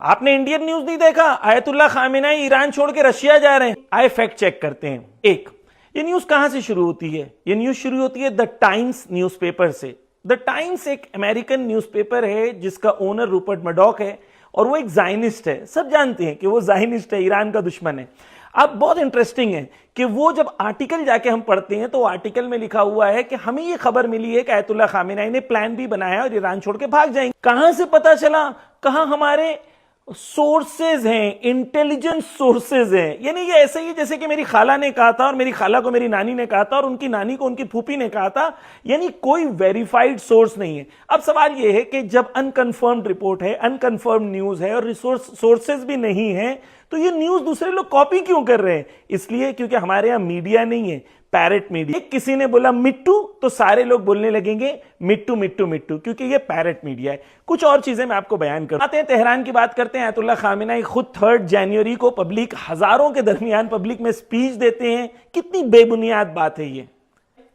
आपने Indian news नहीं देखा? आयतुल्लाह खामेनेई ईरान छोड़ के रशिया जा रहे हैं। आए फैक्ट चेक करते हैं। एक, ये न्यूज कहां से शुरू होती है? ये न्यूज शुरू होती है द टाइम्स न्यूज़पेपर से। द टाइम्स एक अमेरिकन न्यूज़पेपर है जिसका ओनर रूपर्ट मर्डॉक है और वो एक ज़ायनिस्ट है। सब जानते हैं कि वो ज़ायनिस्ट है, ईरान का दुश्मन है। अब बहुत इंटरेस्टिंग है कि वो जब आर्टिकल जाके हम पढ़ते हैं तो आर्टिकल में लिखा हुआ है कि हमें ये खबर मिली है कि आयतुल्लाह खामेनेई ने प्लान भी बनाया और ईरान छोड़ के भाग जाएंगे। कहां से पता चला? कहां हमारे सोर्सेज हैं, इंटेलिजेंस सोर्सेज हैं। यानी ये ऐसे ही जैसे कि मेरी खाला ने कहा था और मेरी खाला को मेरी नानी ने कहा था और उनकी नानी को उनकी फूफी ने कहा था। यानी कोई वेरीफाइड सोर्स नहीं है। अब सवाल ये है कि जब अनकंफर्म्ड रिपोर्ट है, अनकंफर्म्ड न्यूज है और सोर्सेज भी नहीं है, तो ये न्यूज दूसरे लोग कॉपी क्यों कर रहे हैं? इसलिए क्योंकि हमारे यहां मीडिया नहीं है, पैरेट मीडिया। किसी ने बोला मिट्टू तो सारे लोग बोलने लगेंगे मिट्टू मिट्टू मिट्टू, क्योंकि ये पैरेट मीडिया है। कुछ और चीजें मैं आपको बयान करता हूं। आते हैं तेहरान की बात करते हैं। आयतुल्लाह खामेनेई खुद 3 जनवरी को पब्लिक, हजारों के दरमियान पब्लिक में स्पीच देते हैं। कितनी बेबुनियाद बात है ये।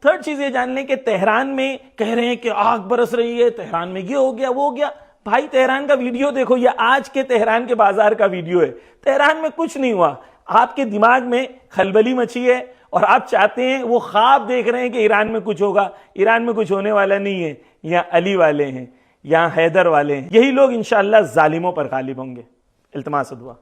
थर्ड चीज ये जान लें कि तेहरान में कह रहे हैं कि आग बरस रही है, तेहरान में ये हो गया वो हो गया। भाई तेहरान का वीडियो देखो, ये आज के तेहरान के बाजार का वीडियो है। तेहरान में कुछ नहीं हुआ, आपके दिमाग में खलबली मची है और आप चाहते हैं, वो ख्वाब देख रहे हैं कि ईरान में कुछ होगा। ईरान में कुछ होने वाला नहीं है। यहाँ अली वाले हैं, यहाँ हैदर वाले हैं। यही लोग इंशाअल्लाह जालिमों पर गालिब होंगे। इल्तिमास दुआ।